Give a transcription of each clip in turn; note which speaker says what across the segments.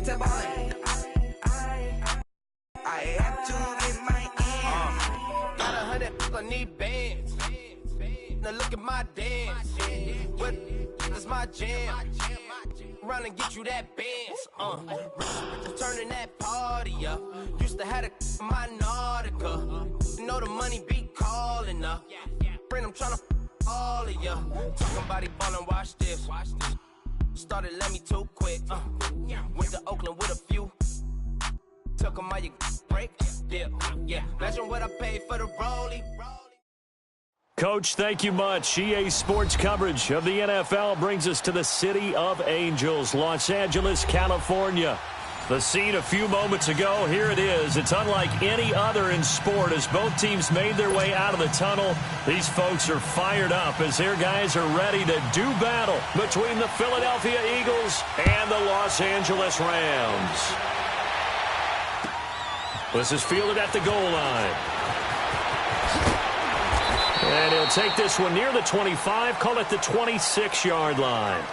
Speaker 1: get to ballin'. I have to get my ends.
Speaker 2: Got 100, I need bands. Now look at my dance. What is my jam? Run and get you that bands. Turning that party up. Used to have a my Nautica. You know the money be calling up. Friend, I'm tryna all of ya. Talking about it ballin', watch this. Started let me too quick. Went to Oakland with a few. Took 'em all you break. Yeah. Imagine what I paid for the rollie.
Speaker 3: Coach, thank you much. EA Sports coverage of the NFL brings us to the City of Angels, Los Angeles, California. The scene a few moments ago, here it is. It's unlike any other in sport as both teams made their way out of the tunnel. These folks are fired up as their guys are ready to do battle between the Philadelphia Eagles and the Los Angeles Rams. This is fielded at the goal line. And he'll take this one near the 25, call it the 26-yard line.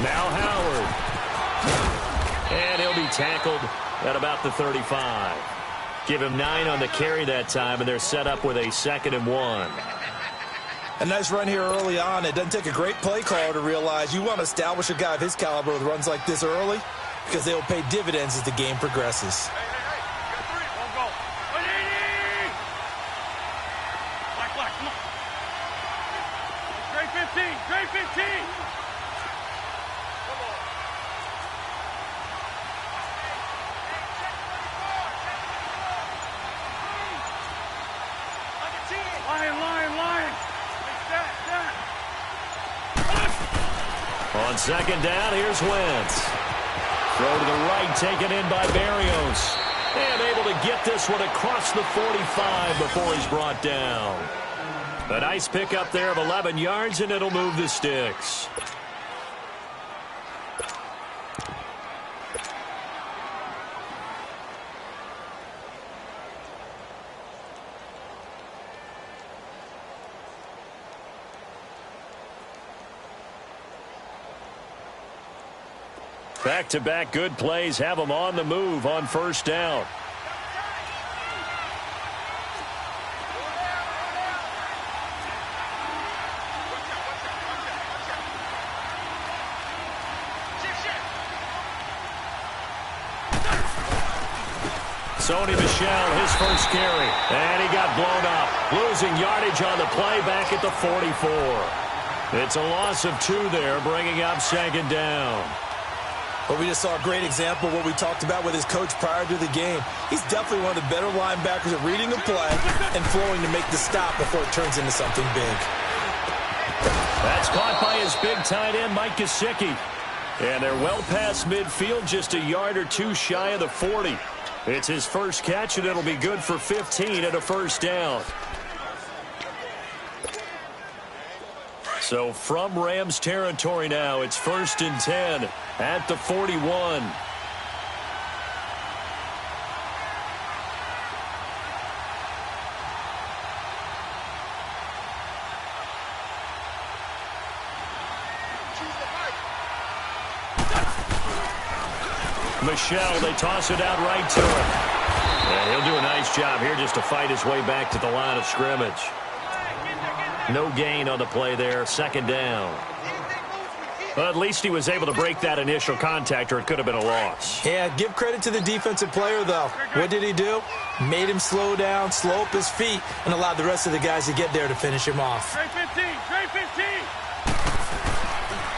Speaker 3: Now Howard. And he'll be tackled at about the 35. Give him 9 on the carry that time, and they're set up with a 2nd and 1.
Speaker 4: A nice run here early on. It doesn't take a great play caller to realize you want to establish a guy of his caliber with runs like this early because they will pay dividends as the game progresses.
Speaker 3: On 2nd down, here's Wentz. Throw to the right, taken in by Barrios. And able to get this one across the 45 before he's brought down. A nice pickup there of 11 yards, and it'll move the sticks. Back-to-back good plays have them on the move on 1st down. Sony Michel, his first carry. And he got blown up. Losing yardage on the play back at the 44. It's a loss of 2 there, bringing up 2nd down.
Speaker 4: But we just saw a great example of what we talked about with his coach prior to the game. He's definitely one of the better linebackers at reading a play and flowing to make the stop before it turns into something big.
Speaker 3: That's caught by his big tight end, Mike Gesicki. And they're well past midfield, just a yard or 2 shy of the 40. It's his first catch, and it'll be good for 15 at a 1st down. So from Rams territory now, it's 1st and 10 at the 41. Michel, they toss it out right to him. And he'll do a nice job here just to fight his way back to the line of scrimmage. No gain on the play there, 2nd down. Well, at least he was able to break that initial contact, or it could have been a loss.
Speaker 4: Yeah, give credit to the defensive player, though. What did he do? Made him slow down, slow up his feet, and allowed the rest of the guys to get there to finish him off.
Speaker 5: Trey 15, Trey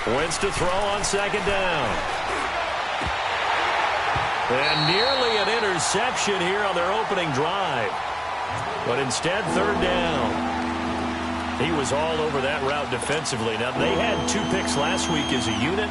Speaker 5: 15.
Speaker 3: Wentz to throw on 2nd down. And nearly an interception here on their opening drive. But instead, 3rd down. He was all over that route defensively. Now, they had 2 picks last week as a unit,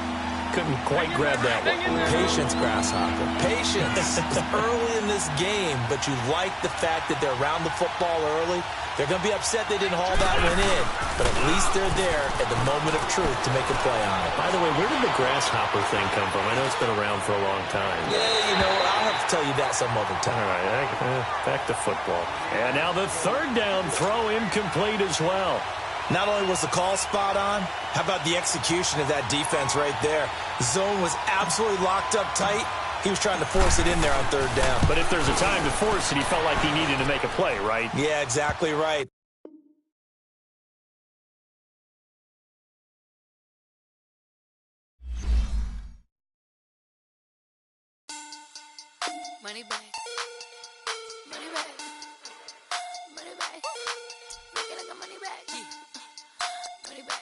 Speaker 3: couldn't quite grab that one.
Speaker 4: Patience, Grasshopper. Patience. It's early in this game, but you like the fact that they're around the football early. They're going to be upset they didn't haul that one in, but at least they're there at the moment of truth to make a play on it.
Speaker 3: By the way, where did the grasshopper thing come from? I know it's been around for a long time.
Speaker 4: Yeah, you know, I'll have to tell you that some other time.
Speaker 3: All right, back to football. And now the third down throw incomplete as well.
Speaker 4: Not only was the call spot on, how about the execution of that defense right there? The zone was absolutely locked up tight. He was trying to force it in there on third down.
Speaker 3: But if there's a time to force it, he felt like he needed to make a play, right?
Speaker 4: Yeah, exactly right.
Speaker 5: Money back. Money back. Money back. Make it like a money back. Money back.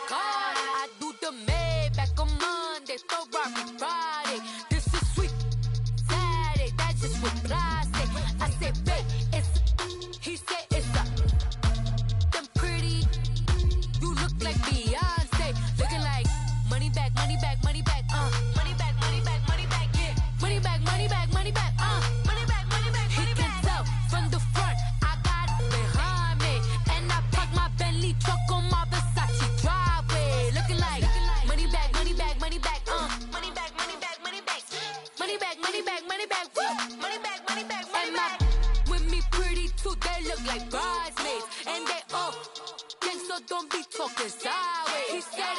Speaker 5: God, I do the Maybach on Monday, Ferrari Friday. This is sweet Saturday, that's just what I say. I say, babe, it's he said it's a them pretty. You look like Beyonce, looking like money back, money back, money back, money back, money back, money back, yeah, money back, money back, money back, money back, money back. He can tell from the front, I got it behind me, and I park my Bentley truck on my Versace driveway, looking like money back, money back, money back, money back, money back, money back, money back, money back, money back, money back, money back, money back. With me pretty too, they look like bridesmaids, and they all gang, so don't be talking sideways. He said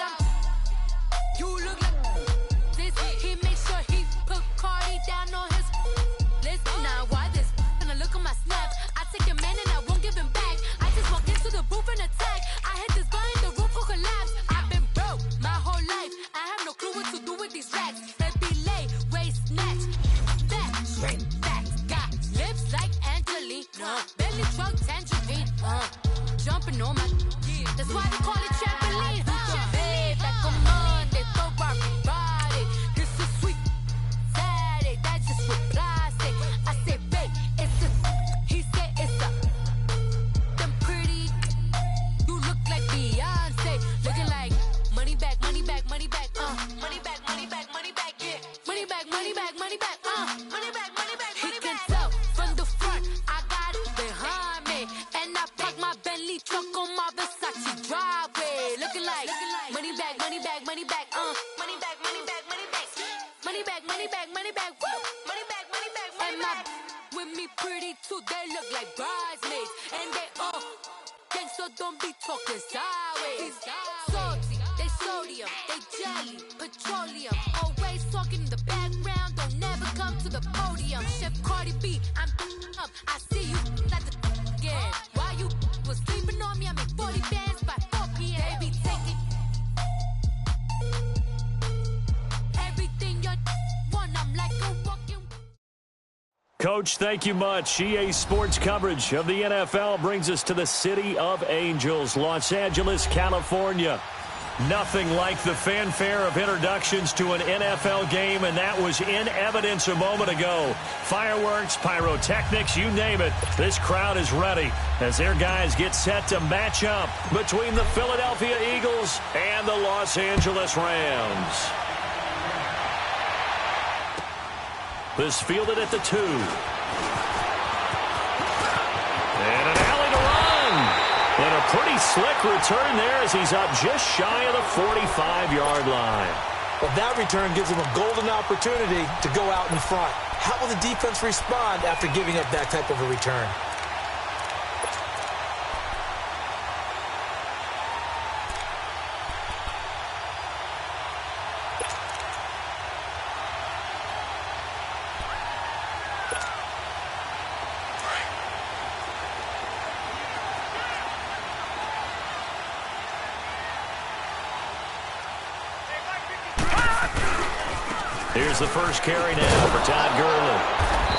Speaker 5: you look like this. He make sure he put Cardi down on his list. Now why this? And I look at my snaps. I take a man and I won't give him back. I just walk into the booth and attack. I hit this button, the roof will collapse. I've been broke my whole life. I have no clue what to do with these racks. They be lay, waist snatch, fat, straight facts. Got lips like Angelina, belly truck tangerine, jumping on my. That's why they call it trampoline. Babe, back on Monday, Ferrari Friday. This is sweet Saturday, that's just what I say. I say, babe, it's a. He said it's a. Them pretty. You look like Beyonce, looking like money back, money back, money back, money back, money back, money back, yeah, money back, money back, money back, money back, money back. He can tell from the front, I got it behind me, and I park my Bentley truck on my Versace driveway, looking like money back, money back, money back, money back, money back, money back, money back, money back, money back, money back, money back, money back. With me pretty too, they look like bridesmaids, and they all gang, so don't be talking sideways. Salty, they sodium, they jelly, petroleum, always talking in the background, don't never come to the podium. Chef Cardi B, I'm up, I see you like the again. Why you was sleeping on me? I make 40 bands by 4 p.m. They be taking everything you want. I'm like a walking.
Speaker 3: Coach, thank you much. EA Sports coverage of the NFL brings us to the City of Angels, Los Angeles, California. Nothing like the fanfare of introductions to an NFL game, and that was in evidence a moment ago. Fireworks, pyrotechnics, you name it. This crowd is ready as their guys get set to match up between the Philadelphia Eagles and the Los Angeles Rams. This fielded at the 2. And an alley to run. And a pretty slick return there as he's up just shy of the 45-yard line.
Speaker 4: Well, that return gives him a golden opportunity to go out in front. How will the defense respond after giving up that type of a return?
Speaker 3: Here's the first carry now for Todd Gurley.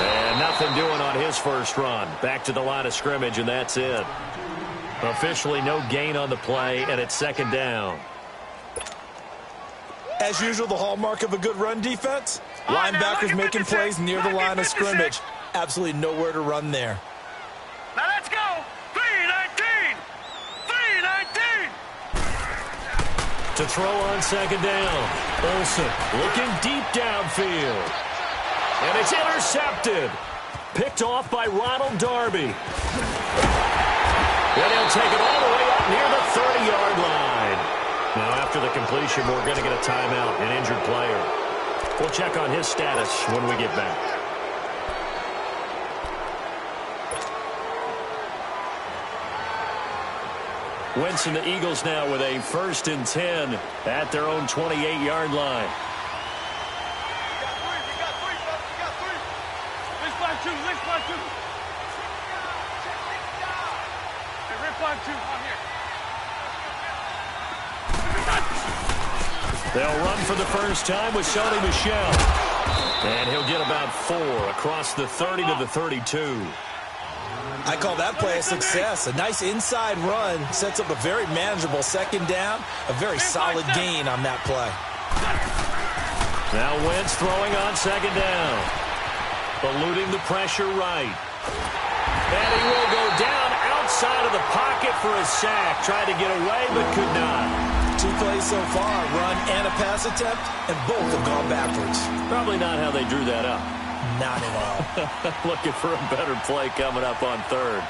Speaker 3: And nothing doing on his first run. Back to the line of scrimmage, and that's it. Officially no gain on the play, and it's second down.
Speaker 4: As usual, the hallmark of a good run defense, linebackers making plays near the line of scrimmage. Absolutely nowhere to run there.
Speaker 1: Now let's go. 3-19. 3-19.
Speaker 3: To throw on second down. Olsen looking deep downfield. And it's intercepted. Picked off by Ronald Darby. And he'll take it all the way up near the 30-yard line. Now, after the completion, we're going to get a timeout, an injured player. We'll check on his status when we get back. Wentz and the Eagles now with a 1st and 10 at their own 28-yard line. They'll run for the first time with Sony Michel. And he'll get about 4 across the 30 to the 32.
Speaker 4: I call that play a success. A nice inside run sets up a very manageable second down. A very solid gain on that play.
Speaker 3: Now Wentz throwing on second down. Eluding the pressure right. And he will go down outside of the pocket for a sack. Tried to get away but could not.
Speaker 4: 2 plays so far, run and a pass attempt, and both have gone backwards.
Speaker 3: Probably not how they drew that up.
Speaker 4: Not at all.
Speaker 3: Looking for a better play coming up on 3rd.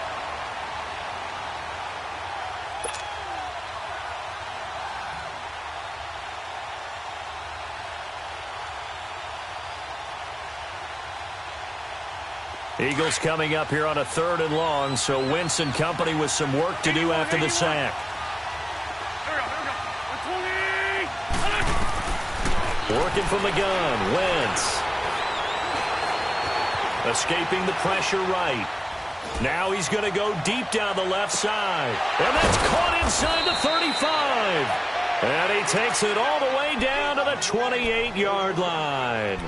Speaker 3: Eagles coming up here on a 3rd and long, so Wentz and company with some work to do after the sack. Working from the gun, Wentz. Escaping the pressure right. Now he's going to go deep down the left side. And that's caught inside the 35. And he takes it all the way down to the 28-yard line.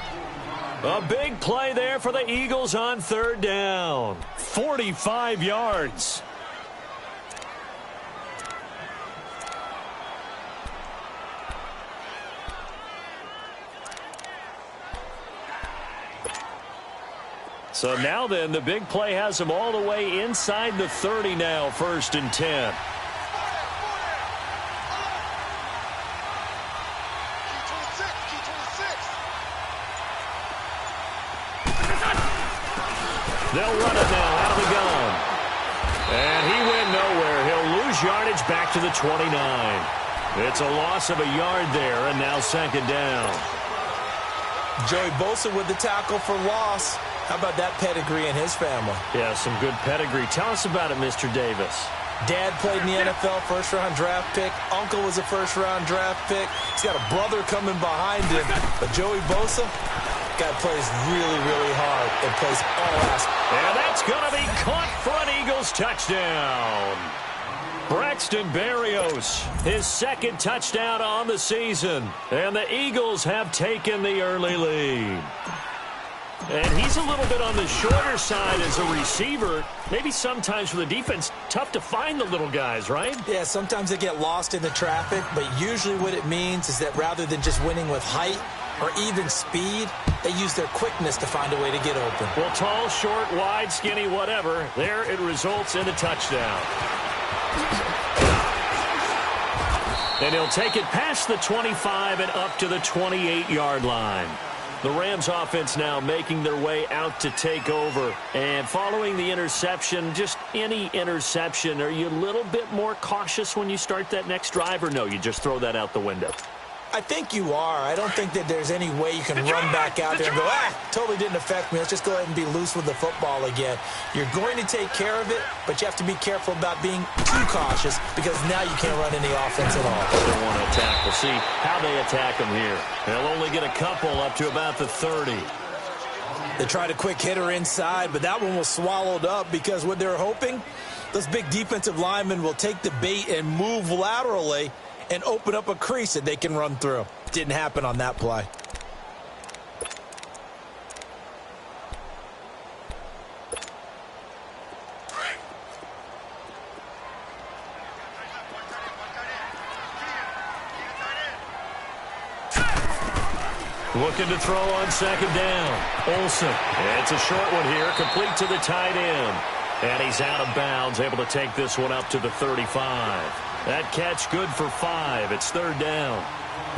Speaker 3: A big play there for the Eagles on 3rd down. 45 yards. So now then, the big play has him all the way inside the 30 now, 1st and 10. They'll run it now out of the gun. And he went nowhere. He'll lose yardage back to the 29. It's a loss of a yard there, and now 2nd down.
Speaker 4: Joey Bosa with the tackle for loss. How about that pedigree in his family?
Speaker 3: Yeah, some good pedigree. Tell us about it, Mr. Davis.
Speaker 4: Dad played in the NFL, 1st-round draft pick. Uncle was a 1st-round draft pick. He's got a brother coming behind him. But Joey Bosa, guy plays really, really hard and plays all aspects.
Speaker 3: And that's going to be caught for an Eagles touchdown. Braxton Berrios, his 2nd touchdown on the season. And the Eagles have taken the early lead. And he's a little bit on the shorter side as a receiver. Maybe sometimes for the defense, tough to find the little guys, right?
Speaker 4: Yeah, sometimes they get lost in the traffic, but usually what it means is that rather than just winning with height or even speed, they use their quickness to find a way to get open.
Speaker 3: Well, tall, short, wide, skinny, whatever, there it results in a touchdown. And he'll take it past the 25 and up to the 28-yard line. The Rams offense now making their way out to take over. And following the interception, just any interception, are you a little bit more cautious when you start that next drive, or no, you just throw that out the window?
Speaker 4: I think you are. I don't think that there's any way you can run back out there and go, totally didn't affect me. Let's just go ahead and be loose with the football again. You're going to take care of it, but you have to be careful about being too cautious because now you can't run any offense at all.
Speaker 3: They don't want to attack. We'll see how they attack them here. They'll only get a couple up to about the 30.
Speaker 4: They tried a quick hitter inside, but that one was swallowed up because what they're hoping, those big defensive linemen will take the bait and move laterally and open up a crease that they can run through. Didn't happen on that play.
Speaker 3: Looking to throw on 2nd down. Olsen. It's a short one here, complete to the tight end. And he's out of bounds, able to take this one up to the 35. That catch good for 5. It's third down.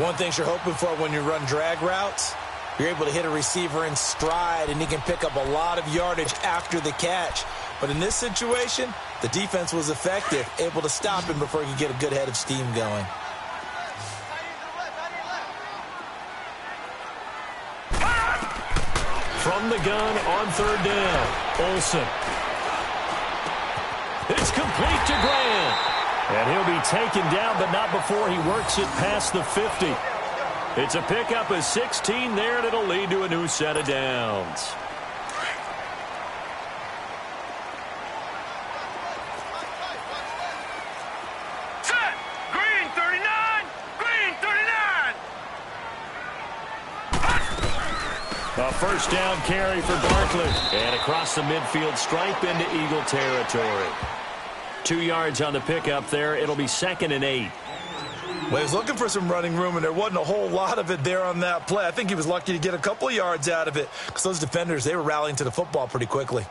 Speaker 4: One thing you're hoping for when you run drag routes, you're able to hit a receiver in stride, and he can pick up a lot of yardage after the catch. But in this situation, the defense was effective, able to stop him before he could get a good head of steam going.
Speaker 3: From the gun on third down, Olsen. It's complete to Grant. And he'll be taken down, but not before he works it past the 50. It's a pickup of 16 there, and it'll lead to a new set of downs.
Speaker 6: Set! Green 39! Green 39!
Speaker 3: A first down carry for Barkley. And across the midfield stripe into Eagle territory. 2 yards on the pickup there. It'll be 2nd and 8.
Speaker 4: Well, he was looking for some running room, and there wasn't a whole lot of it there on that play. I think he was lucky to get a couple of yards out of it because those defenders, they were rallying to the football pretty quickly.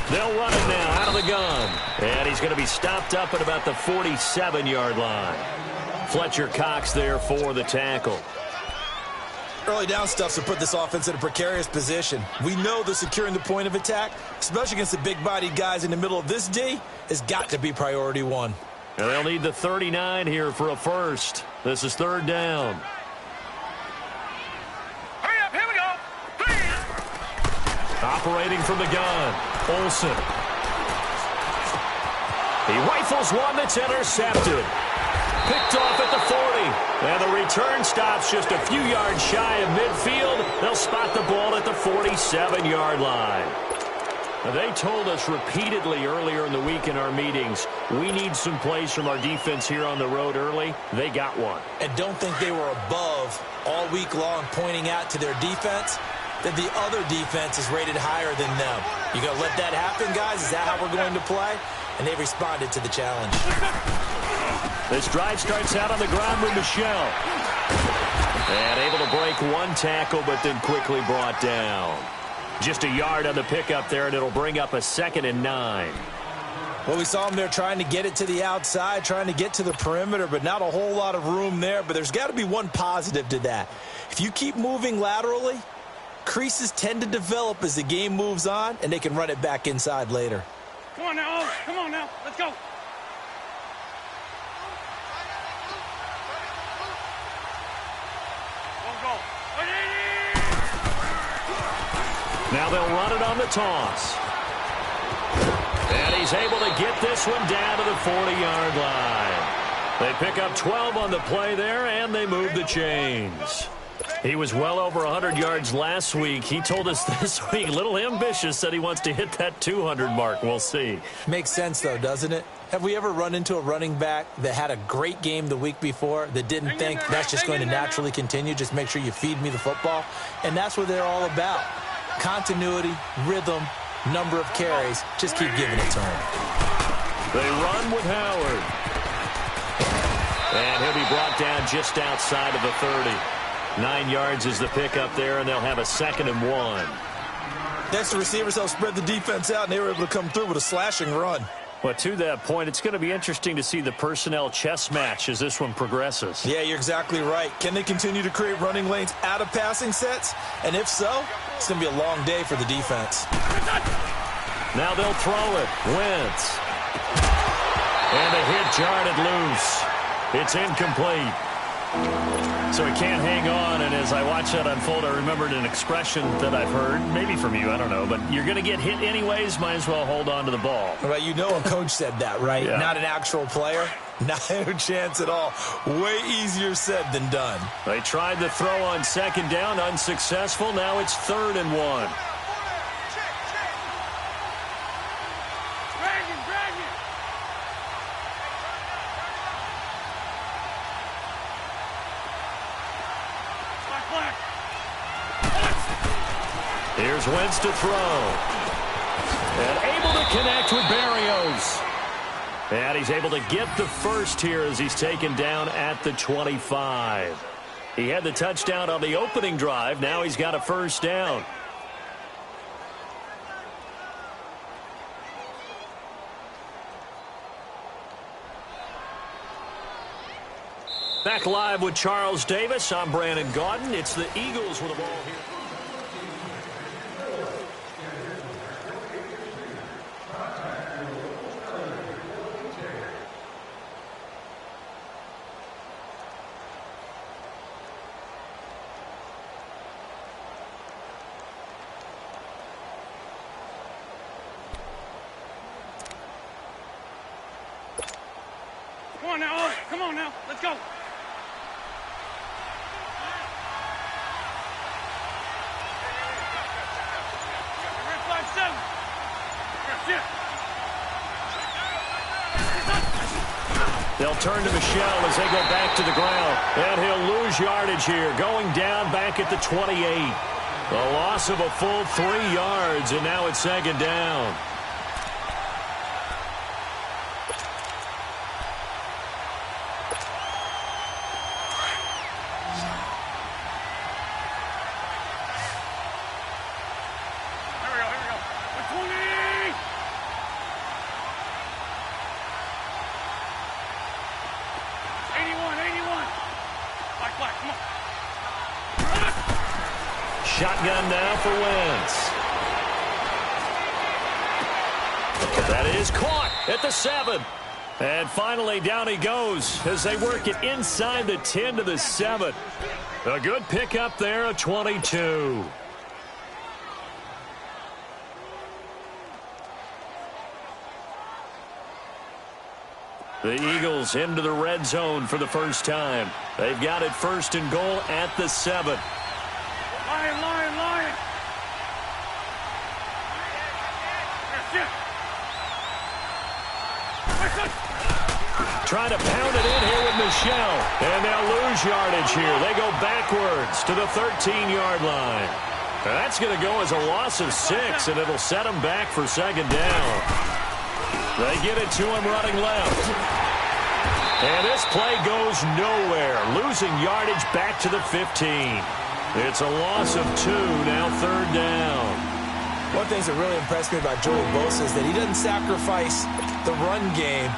Speaker 3: They'll run it now out of the gun. And he's going to be stopped up at about the 47-yard line. Fletcher Cox there for the tackle.
Speaker 4: Early down stuff's to put this offense in a precarious position. We know that securing the point of attack, especially against the big-bodied guys in the middle of this D, has got to be priority one.
Speaker 3: And they'll need the 39 here for a first. This is third down.
Speaker 6: Hurry up, here we go! Please!
Speaker 3: Operating from the gun, Olsen. He rifles one that's intercepted. Picked off at the 40. And the return stops just a few yards shy of midfield. They'll spot the ball at the 47-yard line. Now, they told us repeatedly earlier in the week in our meetings, we need some plays from our defense here on the road early. They got one.
Speaker 4: And don't think they were above all week long pointing out to their defense that the other defense is rated higher than them. You going to let that happen, guys? Is that how we're going to play? And they responded to the challenge.
Speaker 3: This drive starts out on the ground with Michelle. And able to break one tackle, but then quickly brought down. Just a yard on the pickup there, and it'll bring up a 2nd and 9.
Speaker 4: Well, we saw him there trying to get it to the outside, trying to get to the perimeter, but not a whole lot of room there. But there's got to be one positive to that. If you keep moving laterally, creases tend to develop as the game moves on, and they can run it back inside later.
Speaker 6: Come on now, Owen. Come on now. Let's go.
Speaker 3: Now they'll run it on the toss. And he's able to get this one down to the 40-yard line. They pick up 12 on the play there, and they move the chains. He was well over 100 yards last week. He told us this week, a little ambitious, said he wants to hit that 200 mark. We'll see.
Speaker 4: Makes sense, though, doesn't it? Have we ever run into a running back that had a great game the week before that didn't think that's just going to naturally continue? Just make sure you feed me the football. And that's what they're all about. Continuity, rhythm, number of carries. Just keep giving it to him.
Speaker 3: They run with Howard. And he'll be brought down just outside of the 30. 9 yards is the pickup there, and they'll have a 2nd and 1.
Speaker 4: Next, the receivers helped spread the defense out, and they were able to come through with a slashing run.
Speaker 3: Well, to that point, it's going to be interesting to see the personnel chess match as this one progresses.
Speaker 4: Yeah, you're exactly right. Can they continue to create running lanes out of passing sets? And if so, it's going to be a long day for the defense.
Speaker 3: Now they'll throw it. Wentz. And the hit jarred loose. It's incomplete. So he can't hang on, and as I watch that unfold, I remembered an expression that I've heard, maybe from you, I don't know, but you're going to get hit anyways, might as well hold on to the ball.
Speaker 4: Well, you know a coach said that, right?
Speaker 3: Yeah.
Speaker 4: Not an actual player. Not a chance at all. Way easier said than done.
Speaker 3: They tried the throw on 2nd down, unsuccessful. Now it's 3rd and 1. Here's Wentz to throw. And able to connect with Berrios. And he's able to get the first here as he's taken down at the 25. He had the touchdown on the opening drive. Now he's got a first down. Back live with Charles Davis. I'm Brandon Gaudin. It's the Eagles with the ball here.
Speaker 6: Come on now, come on now, let's go.
Speaker 3: They'll turn to Michelle as they go back to the ground. And he'll lose yardage here, going down back at the 28. A loss of a full 3 yards, and now it's second down. Shotgun now for Wentz. That is caught at the 7. And finally down he goes as they work it inside the 10 to the 7. A good pickup there, a 22. The Eagles into the red zone for the first time. They've got it first and goal at the 7.
Speaker 6: Lion, lion, lion.
Speaker 3: Trying to pound it in here with Michelle. And they'll lose yardage here. They go backwards to the 13-yard line. That's going to go as a loss of 6, and it'll set them back for second down. They get it to him running left. And this play goes nowhere. Losing yardage back to the 15. It's a loss of 2, now third down.
Speaker 4: One of the things that really impressed me about Joey Bosa is that he doesn't sacrifice the run game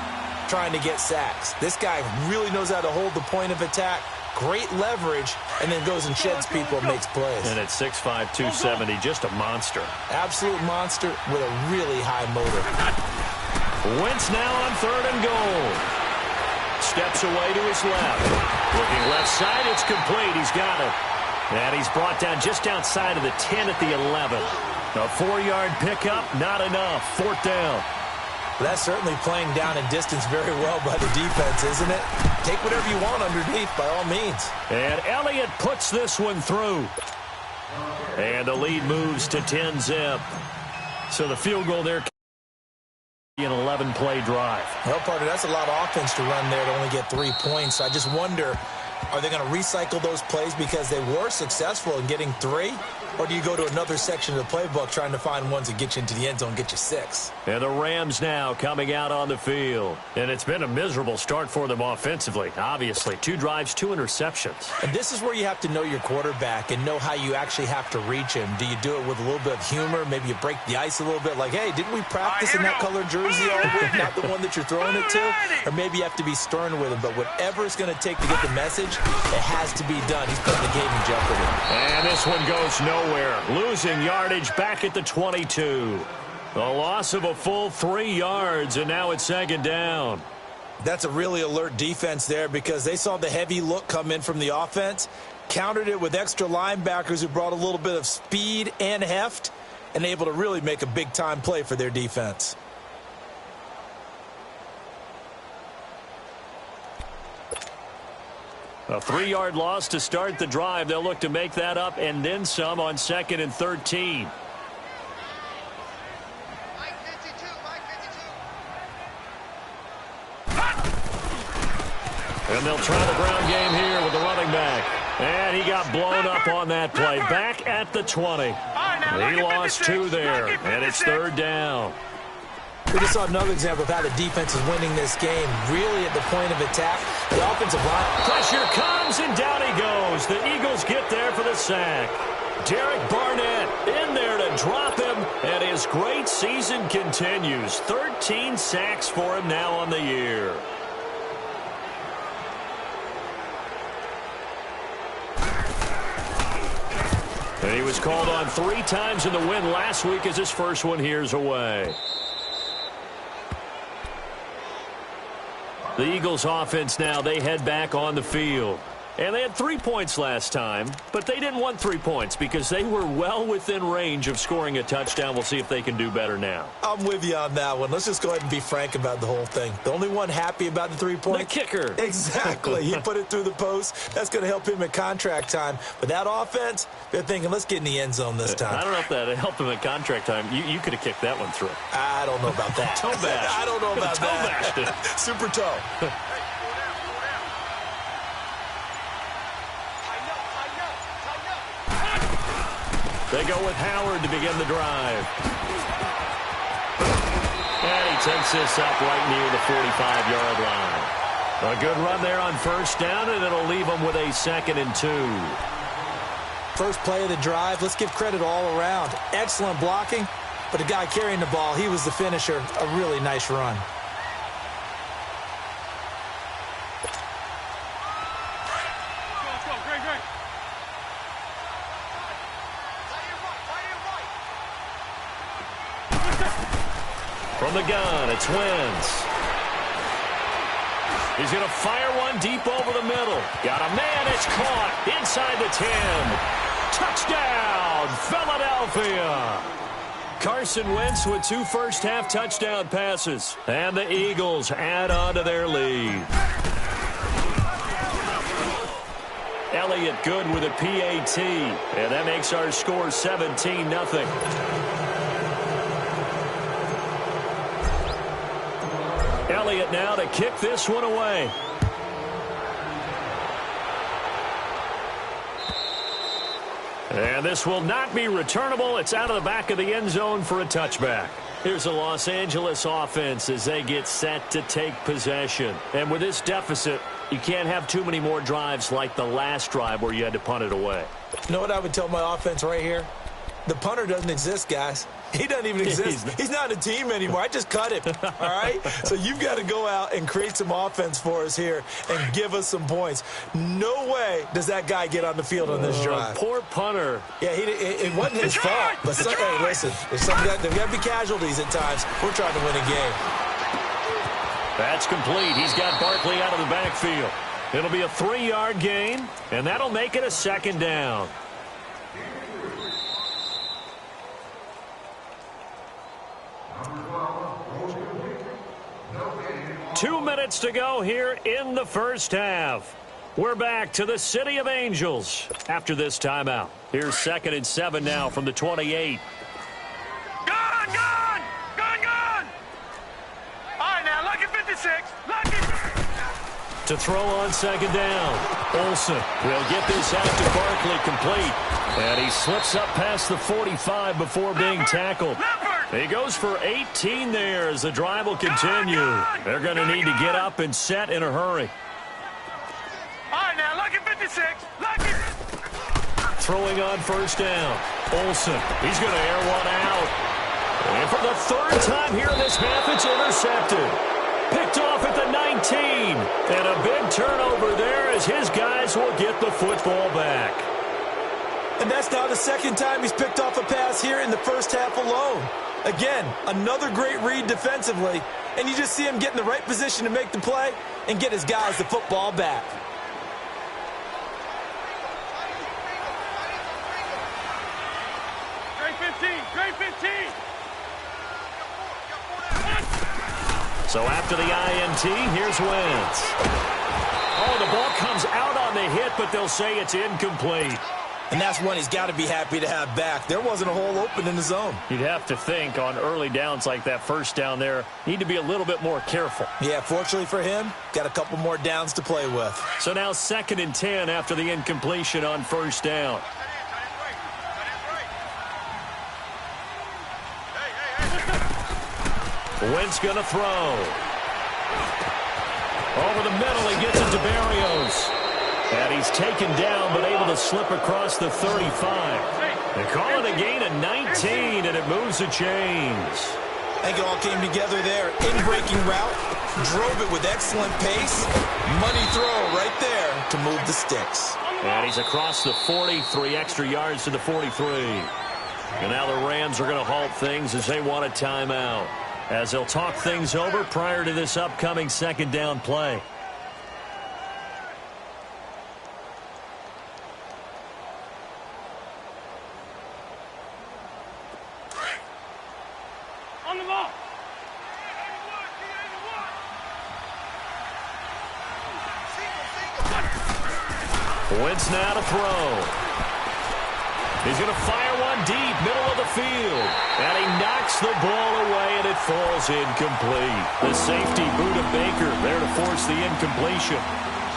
Speaker 4: trying to get sacks. This guy really knows how to hold the point of attack, great leverage, and then goes and sheds people and makes plays.
Speaker 3: And at 6'5", 270, just a monster.
Speaker 4: Absolute monster with a really high motor.
Speaker 3: Wentz now on third and goal. Steps away to his left. Looking left side, it's complete. He's got it. And he's brought down just outside of the 10 at the 11. A 4-yard pickup, not enough. Fourth down.
Speaker 4: That's certainly playing down in distance very well by the defense, isn't it? Take whatever you want underneath, by all means. And
Speaker 3: Elliott puts this one through. And the lead moves to 10-zip. So the field goal there, an 11-play drive.
Speaker 4: Well, partner, that's a lot of offense to run there to only get 3 points. I just wonder, are they going to recycle those plays because they were successful in getting 3? Or do you go to another section of the playbook trying to find ones that get you into the end zone and get you 6?
Speaker 3: And the Rams now coming out on the field. And it's been a miserable start for them offensively. Obviously, 2 drives, 2 interceptions.
Speaker 4: And this is where you have to know your quarterback and know how you actually have to reach him. Do you do it with a little bit of humor? Maybe you break the ice a little bit like, hey, didn't we practice in that color jersey all week? Not the one that you're throwing it to? Or maybe you have to be stern with him. But whatever it's going to take to get the message, it has to be done. He's putting the game in jeopardy.
Speaker 3: And this one goes nowhere. Losing yardage back at the 22. A loss of a full 3 yards, and now it's second down.
Speaker 4: That's a really alert defense there because they saw the heavy look come in from the offense, countered it with extra linebackers who brought a little bit of speed and heft, and able to really make a big-time play for their defense.
Speaker 3: A 3-yard loss to start the drive. They'll look to make that up and then some on 2nd and 13. And they'll try the ground game here with the running back. And he got blown up on that play. Back at the 20. He lost 2 there, and it's 3rd down.
Speaker 4: We just saw another example of how the defense is winning this game. Really at the point of attack, the offensive line.
Speaker 3: Pressure comes, and down he goes. The Eagles get there for the sack. Derek Barnett in there to drop him, and his great season continues. 13 sacks for him now on the year. And he was called on 3 times in the win last week as his first one here's away. The Eagles offense now, they head back on the field. And they had 3 points last time, but they didn't want 3 points because they were well within range of scoring a touchdown. We'll see if they can do better now.
Speaker 4: I'm with you on that one. Let's just go ahead and be frank about the whole thing. The only one happy about the 3 points?
Speaker 3: The kicker.
Speaker 4: Exactly. He put it through the post. That's going to help him at contract time. But that offense, they're thinking, let's get in the end zone this time.
Speaker 3: I don't know if that helped him at contract time. You could have kicked that one through.
Speaker 4: I don't know about that.
Speaker 3: Toe bash.
Speaker 4: I don't know about
Speaker 3: toe
Speaker 4: that.
Speaker 3: Bashed it.
Speaker 4: Super toe.
Speaker 3: They go with Howard to begin the drive. And he takes this up right near the 45-yard line. A good run there on 1st down, and it'll leave them with a 2nd and 2.
Speaker 4: First play of the drive, let's give credit all around. Excellent blocking, but the guy carrying the ball, he was the finisher. A really nice run.
Speaker 3: From the gun, it's Wentz. He's going to fire one deep over the middle. Got a man, it's caught inside the 10. Touchdown, Philadelphia. Carson Wentz with 2 first-half touchdown passes. And the Eagles add on to their lead. Elliott good with a PAT. And that makes our score 17-0. Elliott now to kick this one away. And this will not be returnable. It's out of the back of the end zone for a touchback. Here's the Los Angeles offense as they get set to take possession. And with this deficit, you can't have too many more drives like the last drive where you had to punt it away.
Speaker 4: You know what I would tell my offense right here? The punter doesn't exist, guys. He doesn't even exist. He's not a team anymore. I just cut him, all right? So you've got to go out and create some offense for us here and give us some points. No way does that guy get on the field on this drive.
Speaker 3: Poor punter.
Speaker 4: Yeah, it wasn't his fault. But hey, listen, there's got to be casualties at times. We're trying to win a game.
Speaker 3: That's complete. He's got Barkley out of the backfield. It'll be a 3-yard gain, and that'll make it a 2nd down. Two minutes to go here in the first half. We're back to the City of Angels after this timeout. Here's 2nd and 7 now from the 28.
Speaker 6: Gone! Gone! Gone! Gone! All right, now, lucky 56. Lucky.
Speaker 3: To throw on 2nd down. Olsen will get this out to Barkley complete. And he slips up past the 45 before being tackled. He goes for 18 there as the drive will continue. They're going to need to get up and set in a hurry.
Speaker 6: All right, now, lucky 56. Lucky.
Speaker 3: Throwing on 1st down. Olsen, he's going to air one out. And for the 3rd time here in this half, it's intercepted. Picked off at the 19. And a big turnover there as his guys will get the football back.
Speaker 4: And that's now the 2nd time he's picked off a pass here in the first half alone. Again, another great read defensively, and you just see him get in the right position to make the play and get his guys the football back.
Speaker 6: Great 15. Great 15.
Speaker 3: So after the INT, here's Wentz. Oh, the ball comes out on the hit, but they'll say it's incomplete.
Speaker 4: And that's one he's got to be happy to have back. There wasn't a hole open in the zone.
Speaker 3: You'd have to think on early downs like that 1st down there, need to be a little bit more careful.
Speaker 4: Yeah, fortunately for him, got a couple more downs to play with.
Speaker 3: So now 2nd and 10 after the incompletion on 1st down. Wentz going to throw. Over the middle, he gets it to Berrios. And he's taken down, but able to slip across the 35. They call it a gain of 19, and it moves the chains.
Speaker 4: I think it all came together there. In-breaking route, drove it with excellent pace. Money throw right there to move the sticks.
Speaker 3: And he's across the 40, 3 extra yards to the 43. And now the Rams are going to halt things as they want a timeout, as they'll talk things over prior to this upcoming second down play.
Speaker 6: On the ball.
Speaker 3: Wentz now to throw. He's going to fire one deep, middle of the field. And he knocks the ball away, and it falls incomplete. The safety, Buda Baker, there to force the incompletion.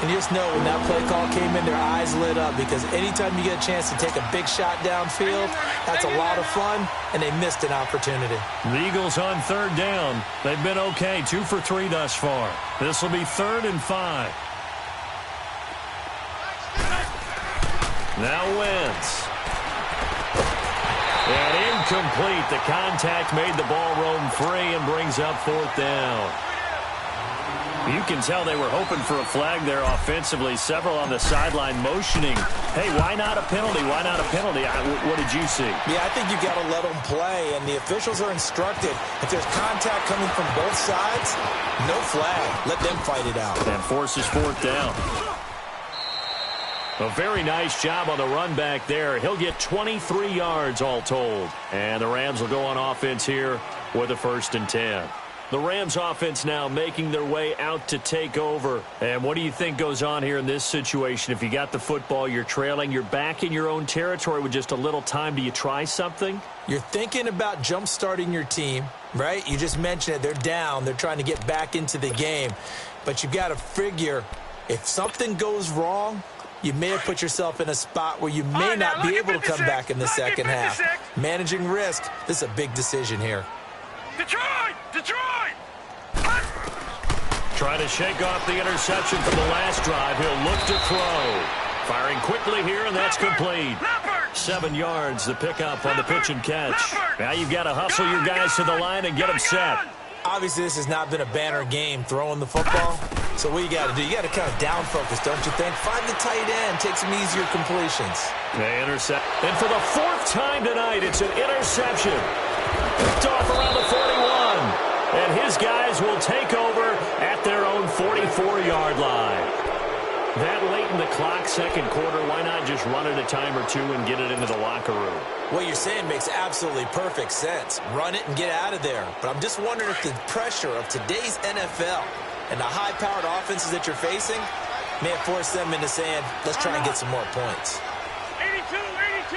Speaker 4: And you just know when that play call came in, their eyes lit up, because anytime you get a chance to take a big shot downfield, that's a lot of fun, and they missed an opportunity.
Speaker 3: The Eagles on third down. They've been okay, 2 for 3 thus far. This will be 3rd and 5. Now Wentz. And incomplete. The contact made the ball roam free and brings up 4th down. You can tell they were hoping for a flag there offensively. Several on the sideline motioning. Hey, why not a penalty? Why not a penalty? What did you see?
Speaker 4: Yeah, I think you got to let them play, and the officials are instructed. If there's contact coming from both sides, no flag. Let them fight it out.
Speaker 3: And forces 4th down. A very nice job on the run back there. He'll get 23 yards all told. And the Rams will go on offense here with a 1st and 10. The Rams offense now making their way out to take over. And what do you think goes on here in this situation? If you got the football, you're trailing, you're back in your own territory with just a little time. Do you try something?
Speaker 4: You're thinking about jump-starting your team, right? You just mentioned it. They're down. They're trying to get back into the game. But you've got to figure if something goes wrong, you may have put yourself in a spot where you may not be able to come back in the second half. Managing risk, this is a big decision here.
Speaker 6: Detroit! Detroit!
Speaker 3: Trying to shake off the interception from the last drive. He'll look to throw. Firing quickly here, and that's complete. 7 yards, the pickup on the pitch and catch. Now you've got to hustle your guys to the line and get them set.
Speaker 4: Obviously, this has not been a banner game throwing the football. So what you got to do, you got to kind of down focus, don't you think? Find the tight end, take some easier completions.
Speaker 3: They intercept. And for the 4th time tonight, it's an interception. Picked off around the 41. And his guys will take over at their own 44-yard line. That late in the clock, second quarter, why not just run it a time or two and get it into the locker room?
Speaker 4: What you're saying makes absolutely perfect sense. Run it and get out of there. But I'm just wondering if the pressure of today's NFL and the high-powered offenses that you're facing may have forced them into saying, let's try and get some more points.
Speaker 6: 82, 82.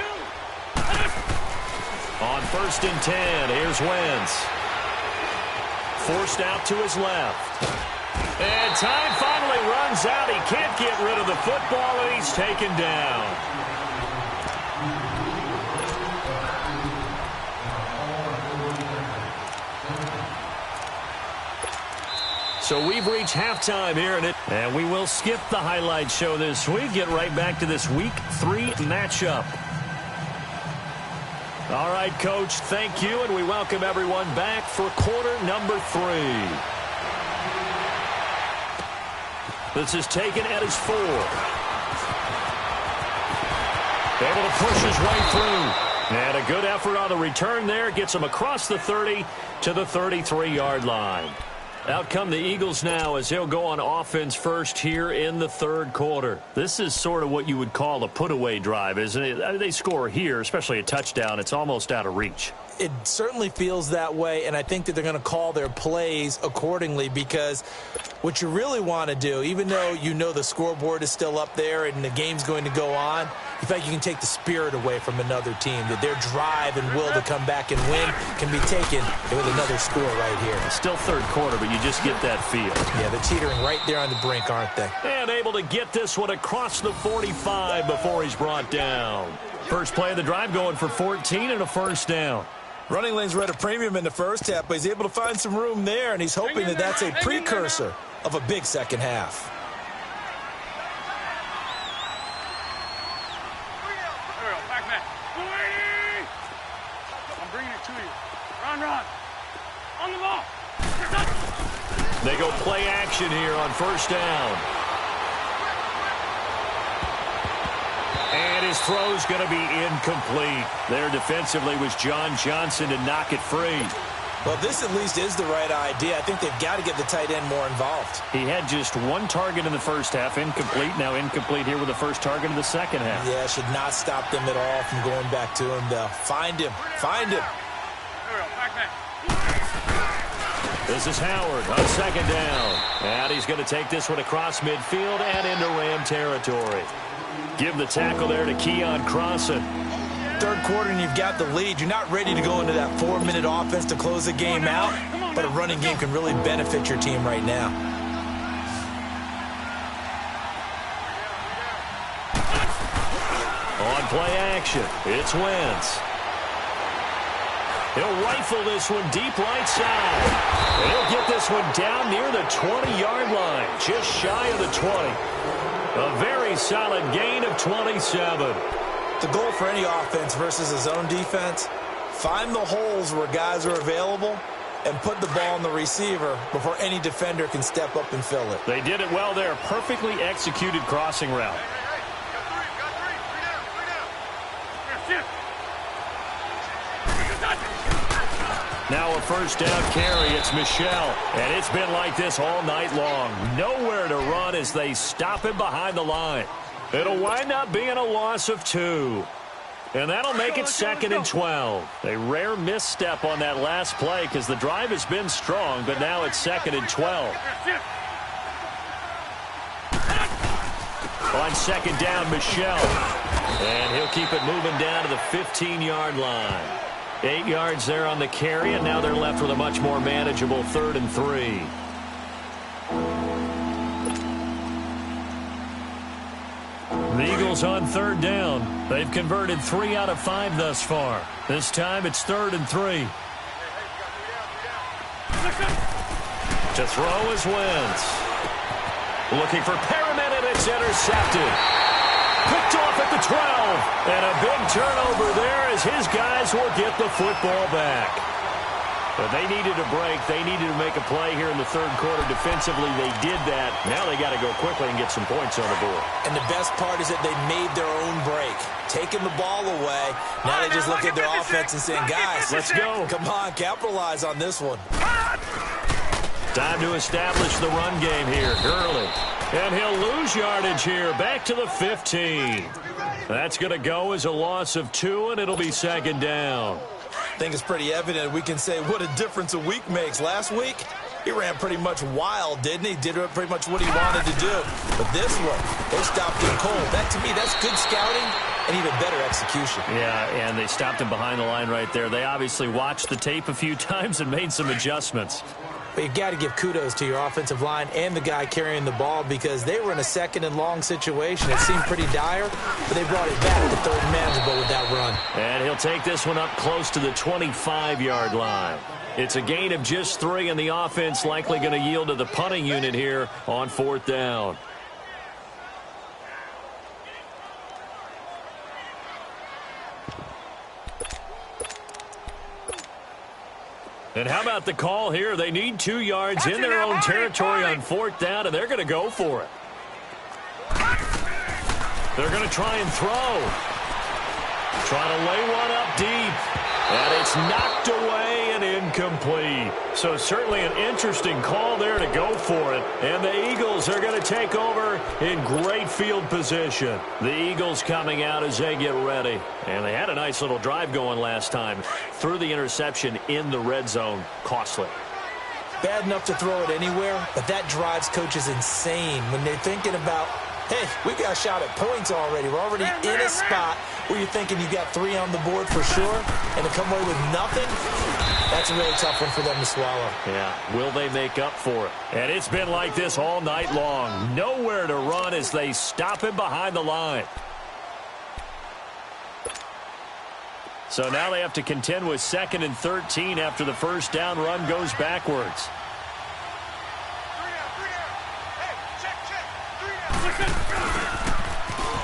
Speaker 3: On 1st and 10, here's Wentz. Forced out to his left. And time finally runs out. He can't get rid of the football, and he's taken down. So we've reached halftime here, and we will skip the highlight show this week. Get right back to this Week 3 matchup. All right, Coach, thank you, and we welcome everyone back for quarter number 3. This is taken at his 4. Able to push his way through. And a good effort on the return there. Gets him across the 30 to the 33-yard line. Out come the Eagles now as they'll go on offense first here in the 3rd quarter. This is sort of what you would call a put-away drive, isn't it? They score here, especially a touchdown. It's almost out of reach.
Speaker 4: It certainly feels that way, and I think that they're going to call their plays accordingly, because what you really want to do, even though you know the scoreboard is still up there and the game's going to go on, you feel like you can take the spirit away from another team, that their drive and will to come back and win can be taken with another score right here.
Speaker 3: It's still 3rd quarter, but you just get that feel.
Speaker 4: Yeah, they're teetering right there on the brink, aren't they?
Speaker 3: And able to get this one across the 45 before he's brought down. First play of the drive going for 14 and a 1st down.
Speaker 4: Running lanes were at a premium in the first half, but he's able to find some room there, and he's hoping that that's a precursor of a big second half.
Speaker 6: I'm bringing it to you. Run. On the ball.
Speaker 3: They go play action here on first down. And his throw's going to be incomplete. There defensively was John Johnson to knock it free.
Speaker 4: Well, this at least is the right idea. I think they've got to get the tight end more involved.
Speaker 3: He had just one target in the first half, incomplete. Now incomplete here with the first target in the second half.
Speaker 4: Yeah, should not stop them at all from going back to him, though. Find him.
Speaker 3: This is Howard on second down. And he's going to take this one across midfield and into Ram territory. Give the tackle there to Keon Crossan.
Speaker 4: Third quarter and you've got the lead. You're not ready to go into that 4-minute offense to close the game out, but a running game can really benefit your team right now.
Speaker 3: On play action, it's Wentz. He'll rifle this one deep right side. And he'll get this one down near the 20-yard line, just shy of the 20. A very solid gain of 27.
Speaker 4: The goal for any offense versus a zone defense, find the holes where guys are available and put the ball on the receiver before any defender can step up and fill it.
Speaker 3: They did it well there. Perfectly executed crossing route. Now a first down carry. It's Michel. And it's been like this all night long. Nowhere to run as they stop him behind the line. It'll wind up being a loss of 2. And that'll make it 2nd and 12. A rare misstep on that last play because the drive has been strong, but now it's 2nd and 12. On second down, Michel. And he'll keep it moving down to the 15-yard line. 8 yards there on the carry, and now they're left with a much more manageable 3rd and 3. The Eagles on third down. They've converted 3 out of 5 thus far. This time it's 3rd and 3. To throw is Wentz. Looking for Perriman, and it's intercepted. Picked off at the 12. And a big turnover there as his guys will get the football back. But they needed a break. They needed to make a play here in the third quarter. Defensively, they did that. Now they got to go quickly and get some points on the board.
Speaker 4: And the best part is that they made their own break. Taking the ball away. Now they just look at their offense and saying, guys,
Speaker 3: let's go.
Speaker 4: Come on, capitalize on this one.
Speaker 3: Time to establish the run game here. Gurley. And he'll lose yardage here. Back to the 15. That's going to go as a loss of 2, and it'll be 2nd down.
Speaker 4: I think it's pretty evident we can say what a difference a week makes. Last week, he ran pretty much wild, didn't he? Did pretty much what he wanted to do. But this one, they stopped him cold. That, to me, that's good scouting and even better execution.
Speaker 3: Yeah, and they stopped him behind the line right there. They obviously watched the tape a few times and made some adjustments.
Speaker 4: But you've got to give kudos to your offensive line and the guy carrying the ball because they were in a 2nd and long situation. It seemed pretty dire, but they brought it back to 3rd and manageable with that run.
Speaker 3: And he'll take this one up close to the 25-yard line. It's a gain of just 3, and the offense likely going to yield to the punting unit here on 4th down. And how about the call here? They need 2 yards in their own territory on 4th down, and they're going to go for it. They're going to try and throw. Trying to lay one up deep. And it's knocked away and incomplete. So certainly an interesting call there to go for it. And the Eagles are going to take over in great field position. The Eagles coming out as they get ready. And they had a nice little drive going last time. Threw the interception in the red zone. Costly.
Speaker 4: Bad enough to throw it anywhere, but that drives coaches insane when they're thinking about, hey, we got a shot at points already. We're already in a spot where you're thinking you got 3 on the board for sure, and to come away with nothing, that's a really tough one for them to swallow.
Speaker 3: Yeah, will they make up for it? And it's been like this all night long. Nowhere to run as they stop him behind the line. So now they have to contend with 2nd and 13 after the first down run goes backwards.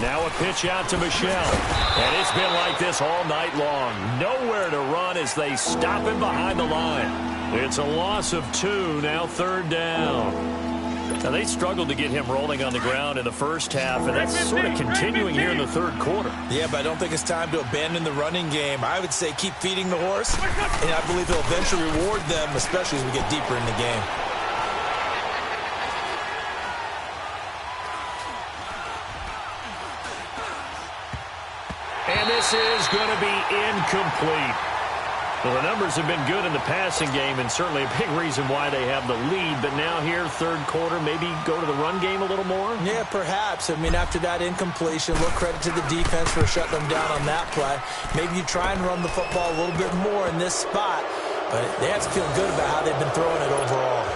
Speaker 3: Now a pitch out to Michelle. And it's been like this all night long. Nowhere to run as they stop him behind the line. It's a loss of 2, now 3rd down. Now, they struggled to get him rolling on the ground in the first half, and that's sort of continuing here in the 3rd quarter.
Speaker 4: Yeah, but I don't think it's time to abandon the running game. I would say keep feeding the horse, and I believe he'll eventually reward them, especially as we get deeper in the game.
Speaker 3: And this is going to be incomplete. Well, the numbers have been good in the passing game, and certainly a big reason why they have the lead. But now here, 3rd quarter, maybe go to the run game a little more?
Speaker 4: Yeah, perhaps. I mean, after that incompletion, look, credit to the defense for shutting them down on that play. Maybe you try and run the football a little bit more in this spot, but they have to feel good about how they've been throwing it overall.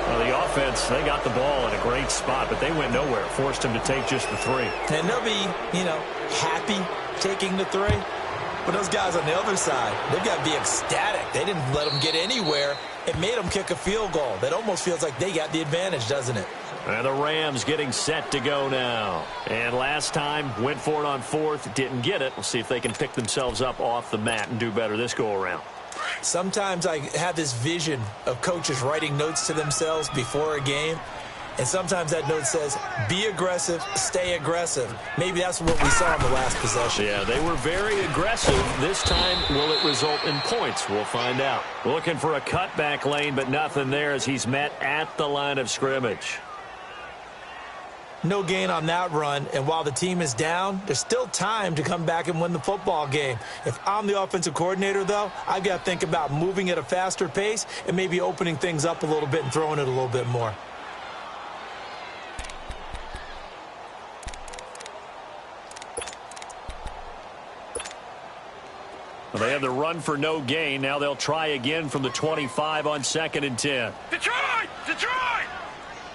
Speaker 3: Well, the offense, they got the ball in a great spot, but they went nowhere. Forced them to take just the 3.
Speaker 4: And they'll be, happy taking the 3. But those guys on the other side, they've got to be ecstatic. They didn't let them get anywhere. It made them kick a field goal. That almost feels like they got the advantage, doesn't it?
Speaker 3: And the Rams getting set to go now. And last time, went for it on 4th, didn't get it. We'll see if they can pick themselves up off the mat and do better this go-around.
Speaker 4: Sometimes I have this vision of coaches writing notes to themselves before a game. And sometimes that note says, be aggressive, stay aggressive. Maybe that's what we saw in the last possession.
Speaker 3: Yeah, they were very aggressive. This time, will it result in points? We'll find out. Looking for a cutback lane, but nothing there as he's met at the line of scrimmage.
Speaker 4: No gain on that run, and while the team is down, there's still time to come back and win the football game. If I'm the offensive coordinator, though, I've got to think about moving at a faster pace and maybe opening things up a little bit and throwing it a little bit more.
Speaker 3: Well, they have the run for no gain. Now they'll try again from the 25 on 2nd and 10.
Speaker 6: Detroit! Detroit!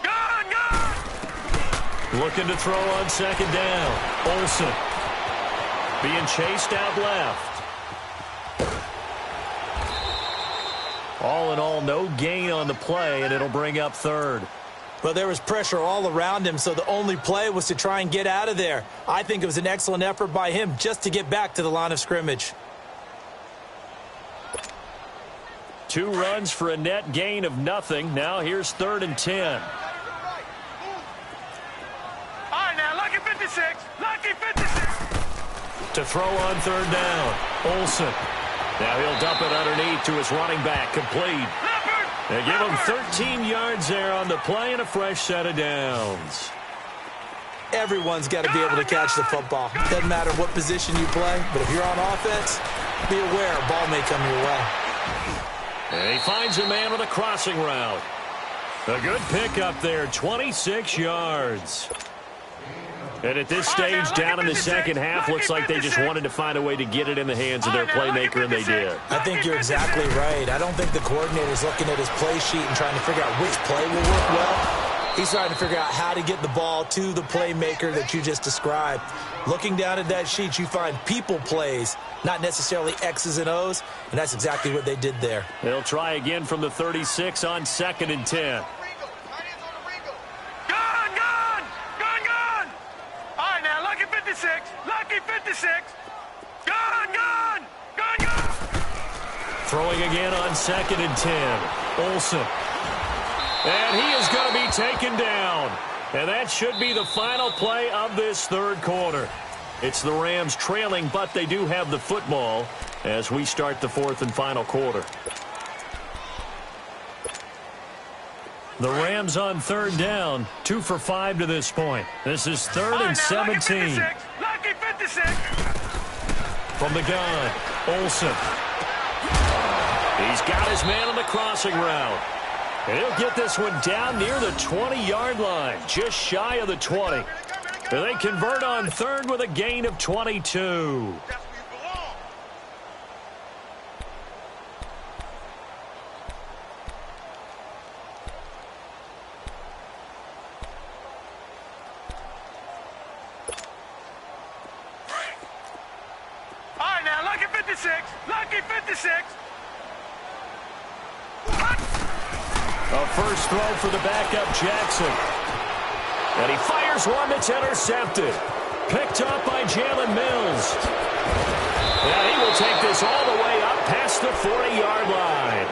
Speaker 6: Gone! Gone!
Speaker 3: Looking to throw on 2nd down. Olsen being chased out left. All in all, no gain on the play, and it'll bring up 3rd.
Speaker 4: Well, there was pressure all around him, so the only play was to try and get out of there. I think it was an excellent effort by him just to get back to the line of scrimmage.
Speaker 3: 2 runs for a net gain of nothing. Now here's 3rd and 10.
Speaker 6: All right, now, lucky 56. Lucky 56.
Speaker 3: To throw on 3rd down. Olsen. Now he'll dump it underneath to his running back. Complete. They give him 13 yards there on the play and a fresh set of downs.
Speaker 4: Everyone's got to be able to catch the football. Doesn't matter what position you play, but if you're on offense, be aware a ball may come your way.
Speaker 3: And he finds a man with a crossing route. A good pickup there, 26 yards. And at this stage, down in the second half, looks like they just wanted to find a way to get it in the hands of their playmaker, and they did.
Speaker 4: I think you're exactly right. I don't think the coordinator's looking at his play sheet and trying to figure out which play will work well. He's trying to figure out how to get the ball to the playmaker that you just described. Looking down at that sheet, you find people plays, not necessarily X's and O's, and that's exactly what they did there.
Speaker 3: They'll try again from the 36 on 2nd and 10.
Speaker 6: Lucky 56. Gone, gone. Gone, gone.
Speaker 3: Throwing again on 2nd and 10. Olsen. And he is going to be taken down. And that should be the final play of this 3rd quarter. It's the Rams trailing, but they do have the football as we start the 4th and final quarter. The Rams on 3rd down, 2 for 5 to this point. This is 3rd and 17.
Speaker 6: Lucky 56.
Speaker 3: From the gun, Olsen. He's got his man on the crossing route. And he'll get this one down near the 20-yard line, just shy of the 20. And they convert on 3rd with a gain of 22.
Speaker 6: All right, now, lucky 56. 56.
Speaker 3: A first throw for the backup Jackson. And he fires one that's intercepted. Picked up by Jalen Mills. And he will take this all the way up past the 40-yard line.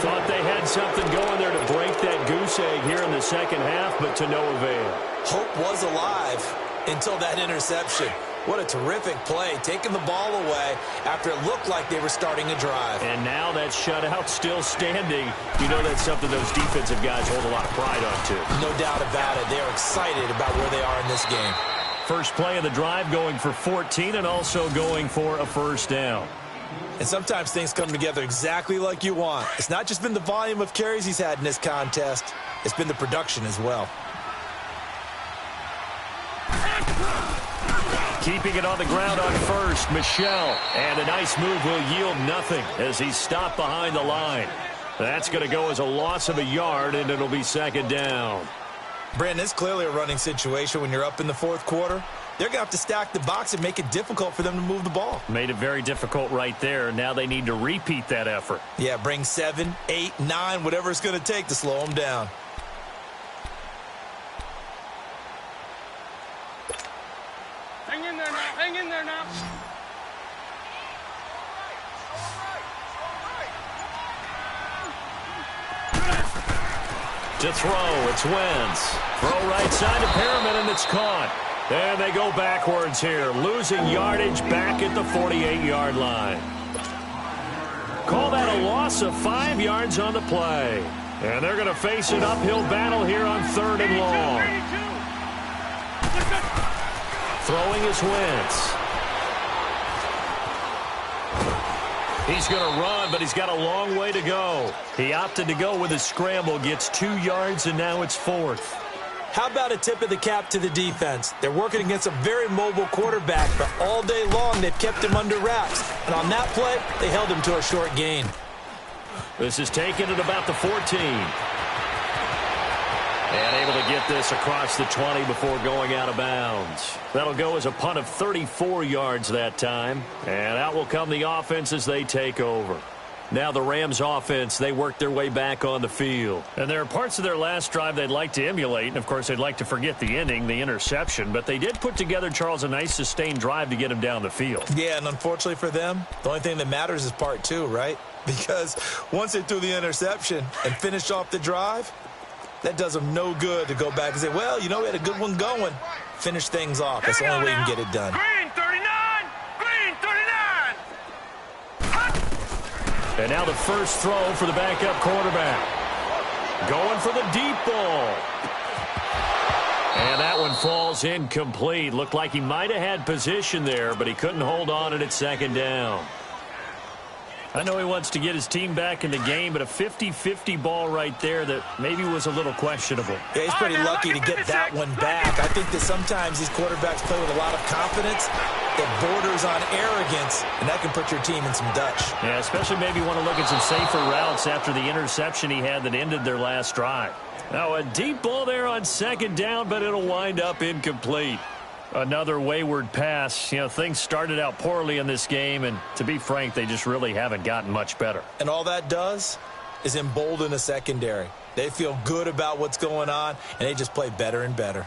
Speaker 3: Thought they had something going there to break that goose egg here in the second half, but to no avail.
Speaker 4: Hope was alive until that interception. What a terrific play, taking the ball away after it looked like they were starting a drive.
Speaker 3: And now that shutout still standing. You know that's something those defensive guys hold a lot of pride on, too.
Speaker 4: No doubt about it. They are excited about where they are in this game.
Speaker 3: First play of the drive going for 14 and also going for a first down.
Speaker 4: And sometimes things come together exactly like you want. It's not just been the volume of carries he's had in this contest. It's been the production as well.
Speaker 3: Keeping it on the ground on first, Michel. And a nice move will yield nothing as he's stopped behind the line. That's going to go as a loss of a yard, and it'll be second down.
Speaker 4: Brandon, it's clearly a running situation when you're up in the fourth quarter. They're going to have to stack the box and make it difficult for them to move the ball.
Speaker 3: Made it very difficult right there. Now they need to repeat that effort.
Speaker 4: Yeah, bring 7, 8, 9, whatever it's going to take to slow them down.
Speaker 6: Hang in there now. Hang in there now.
Speaker 3: To throw, it's Wentz. Throw right side to Perriman, and it's caught. And they go backwards here, losing yardage back at the 48-yard line. Call that a loss of 5 yards on the play. And they're going to face an uphill battle here on 3rd and long. Throwing is Wentz. He's going to run, but he's got a long way to go. He opted to go with a scramble, gets 2 yards, and now it's 4th.
Speaker 4: How about a tip of the cap to the defense? They're working against a very mobile quarterback, but all day long they've kept him under wraps. And on that play, they held him to a short gain.
Speaker 3: This is taken at about the 14. And able to get this across the 20 before going out of bounds. That'll go as a punt of 34 yards that time. And out will come the offense as they take over. Now the Rams offense, they work their way back on the field. And there are parts of their last drive they'd like to emulate. And, of course, they'd like to forget the ending, the interception. But they did put together, Charles, a nice sustained drive to get him down the field.
Speaker 4: Yeah, and unfortunately for them, the only thing that matters is part 2, right? Because once they threw the interception and finished off the drive, that does them no good to go back and say, well, you know, we had a good one going. Finish things off. That's the only way you can get it done.
Speaker 6: Green 39. Green 39.
Speaker 3: And now the first throw for the backup quarterback. Going for the deep ball. And that one falls incomplete. Looked like he might have had position there, but he couldn't hold on at second down. I know he wants to get his team back in the game, but a 50-50 ball right there that maybe was a little questionable.
Speaker 4: Yeah, he's pretty lucky to get that one back. I think that sometimes these quarterbacks play with a lot of confidence that borders on arrogance, and that can put your team in some Dutch.
Speaker 3: Yeah, especially maybe want to look at some safer routes after the interception he had that ended their last drive. Now a deep ball there on second down, but it'll wind up incomplete. Another wayward pass. You know, things started out poorly in this game, and to be frank, they just really haven't gotten much better.
Speaker 4: And all that does is embolden a secondary. They feel good about what's going on, and they just play better and better.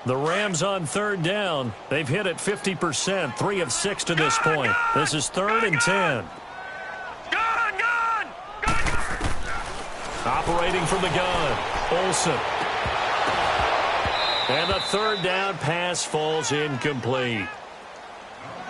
Speaker 3: The Rams on 3rd down. They've hit it 50%, 3 of 6 to this point. This is 3rd and 10. Operating from the gun, Olsen. And the 3rd down pass falls incomplete.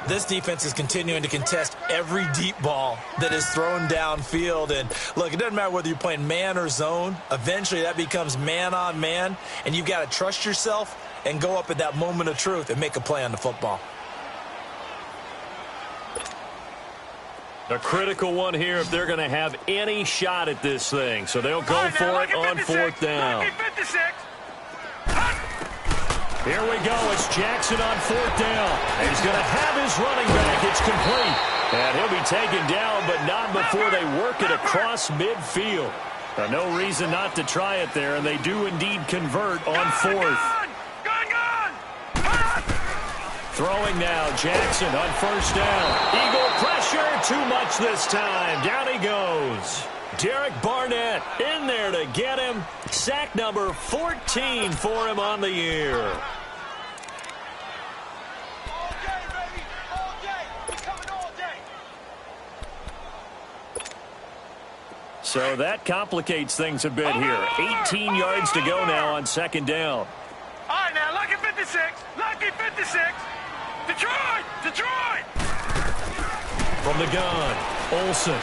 Speaker 4: This defense is continuing to contest every deep ball that is thrown downfield. And, look, it doesn't matter whether you're playing man or zone. Eventually that becomes man on man, and you've got to trust yourself and go up at that moment of truth and make a play on the football.
Speaker 3: A critical one here if they're going to have any shot at this thing. So they'll go for it on 4th down. Here we go. It's Jackson on 4th down. And he's going to have his running back. It's complete. And he'll be taken down, but not before they work it across midfield. No reason not to try it there, and they do indeed convert on fourth. Throwing now, Jackson on first down. Eagle pressure, too much this time. Down he goes. Derek Barnett in there to get him. Sack number 14 for him on the year. So that complicates things a bit here. 18 yards to go now on second down.
Speaker 6: All right, now, lucky 56. Lucky 56. Detroit! Detroit!
Speaker 3: From the gun, Olsen.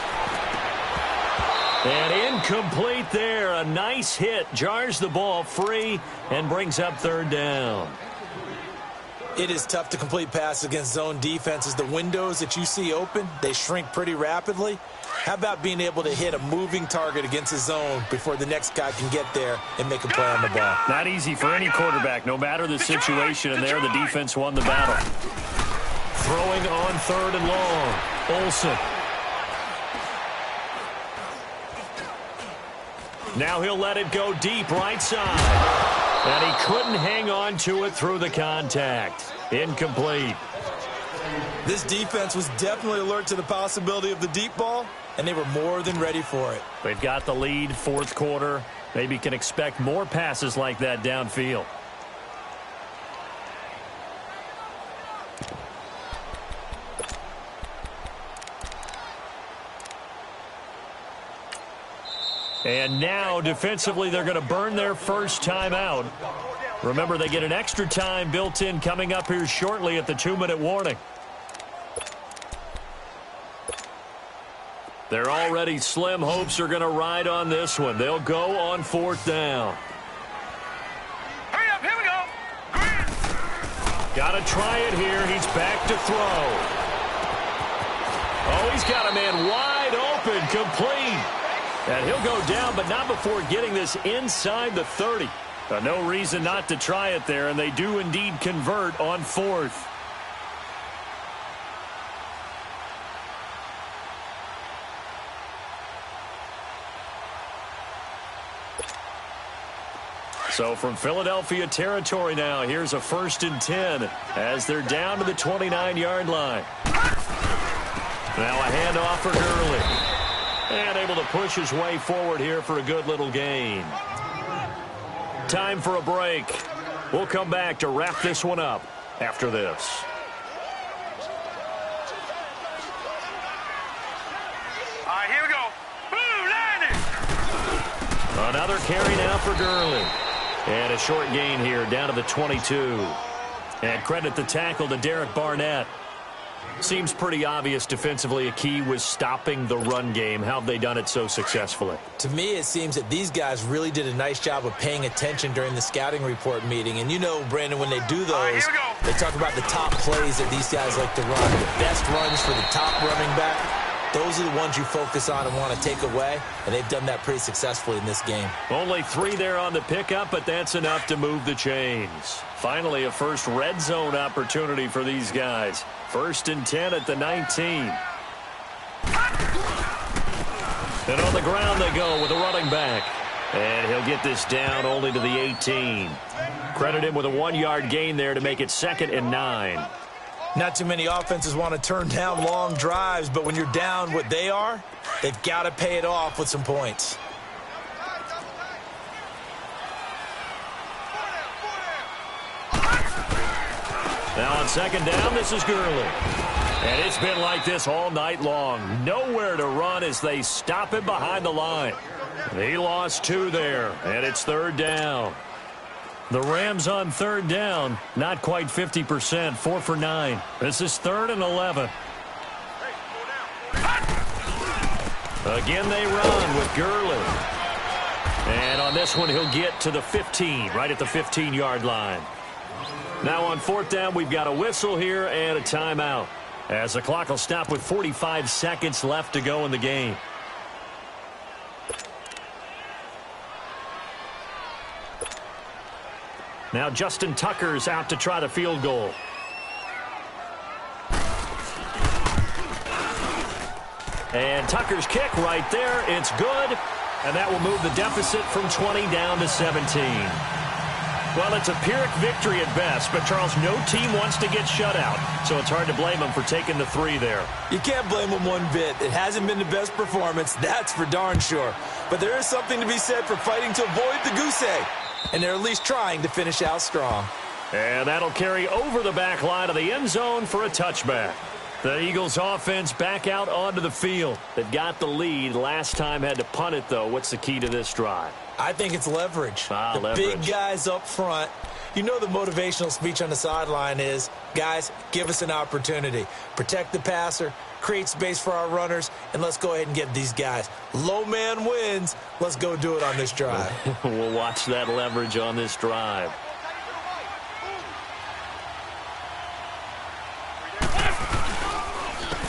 Speaker 3: And incomplete there. A nice hit. Jars the ball free and brings up third down.
Speaker 4: It is tough to complete passes against zone defenses. The windows that you see open, they shrink pretty rapidly. How about being able to hit a moving target against a zone before the next guy can get there and make a play on the ball?
Speaker 3: Not easy for any quarterback, no matter the situation, and there the defense won the battle. Throwing on third and long. Olsen. Now he'll let it go deep right side. And he couldn't hang on to it through the contact. Incomplete.
Speaker 4: This defense was definitely alert to the possibility of the deep ball, and they were more than ready for it.
Speaker 3: They've got the lead, fourth quarter. Maybe can expect more passes like that downfield. And now, defensively, they're going to burn their first time out. Remember, they get an extra time built in coming up here shortly at the 2-minute warning. Their already slim hopes are going to ride on this one. They'll go on fourth down.
Speaker 6: Hurry up, here we go.
Speaker 3: Got to try it here. He's back to throw. Oh, he's got a man wide open, complete. And he'll go down, but not before getting this inside the 30. No reason not to try it there, and they do indeed convert on fourth. So from Philadelphia territory now, here's a 1st and 10 as they're down to the 29-yard line. Now a handoff for Gurley. And able to push his way forward here for a good little gain. Time for a break. We'll come back to wrap this one up after this.
Speaker 6: All right, here we go. Blue landing.
Speaker 3: Another carry now for Gurley. And a short gain here down to the 22. And credit the tackle to Derek Barnett. Seems pretty obvious defensively a key was stopping the run game. How have they done it so successfully?
Speaker 4: To me, it seems that these guys really did a nice job of paying attention during the scouting report meeting. And you know, Brandon, when they do those, they talk about the top plays that these guys like to run. The best runs for the top running back, those are the ones you focus on and want to take away. And they've done that pretty successfully in this game.
Speaker 3: Only 3 there on the pickup, but that's enough to move the chains. Finally, a first red zone opportunity for these guys. 1st and 10 at the 19. And on the ground they go with a running back. And he'll get this down only to the 18. Credit him with a 1-yard gain there to make it 2nd and 9.
Speaker 4: Not too many offenses want to turn down long drives, but when you're down what they are, they've got to pay it off with some points.
Speaker 3: Now on 2nd down, this is Gurley. And it's been like this all night long. Nowhere to run as they stop him behind the line. He lost 2 there, and it's 3rd down. The Rams on 3rd down, not quite 50%, 4 for 9. This is 3rd and 11. Again they run with Gurley. And on this one, he'll get to the 15, right at the 15-yard line. Now on 4th down, we've got a whistle here and a timeout, as the clock will stop with 45 seconds left to go in the game. Now Justin Tucker's out to try the field goal. And Tucker's kick right there. It's good. And that will move the deficit from 20 down to 17. Well, it's a Pyrrhic victory at best, but, Charles, no team wants to get shut out, so it's hard to blame them for taking the 3 there.
Speaker 4: You can't blame them one bit. It hasn't been the best performance, that's for darn sure. But there is something to be said for fighting to avoid the goose egg, and they're at least trying to finish out strong.
Speaker 3: And that'll carry over the back line of the end zone for a touchback. The Eagles offense back out onto the field. They've got the lead. Last time had to punt it, though. What's the key to this drive?
Speaker 4: I think it's leverage. The
Speaker 3: leverage.
Speaker 4: Big guys up front. You know the motivational speech on the sideline is, guys, give us an opportunity. Protect the passer, create space for our runners, and let's go ahead and get these guys. Low man wins. Let's go do it on this drive.
Speaker 3: We'll watch that leverage on this drive.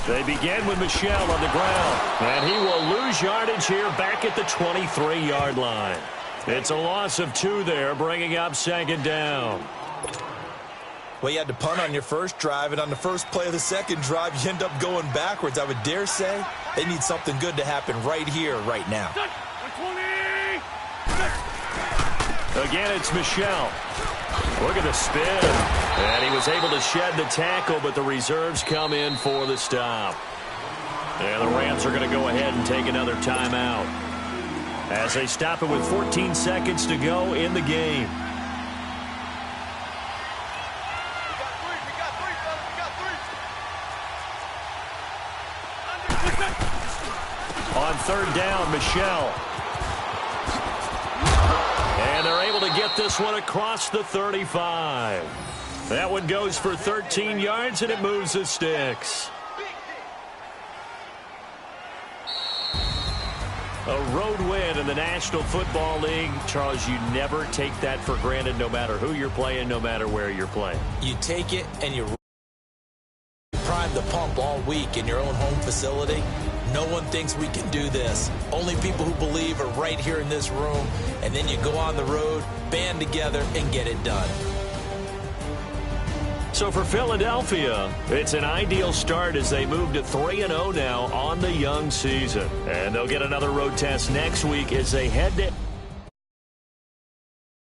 Speaker 3: They begin with Michel on the ground, and he will lose yardage here back at the 23-yard line. It's a loss of 2 there, bringing up 2nd down.
Speaker 4: Well, you had to punt on your first drive, and on the first play of the second drive, you end up going backwards. I would dare say they need something good to happen right here, right now.
Speaker 3: Again, it's Michel. Look at the spin. And he was able to shed the tackle, but the reserves come in for the stop. And the Rams are going to go ahead and take another timeout as they stop it with 14 seconds to go in the game. On 3rd down, Michel. And they're able to get this one across the 35. That one goes for 13 yards, and it moves the sticks. A road win in the National Football League. Charles, you never take that for granted, no matter who you're playing, no matter where you're playing.
Speaker 4: You take it and you prime the pump all week in your own home facility. No one thinks we can do this. Only people who believe are right here in this room. And then you go on the road, band together, and get it done.
Speaker 3: So for Philadelphia, it's an ideal start as they move to 3-0 now on the young season. And they'll get another road test next week as they head to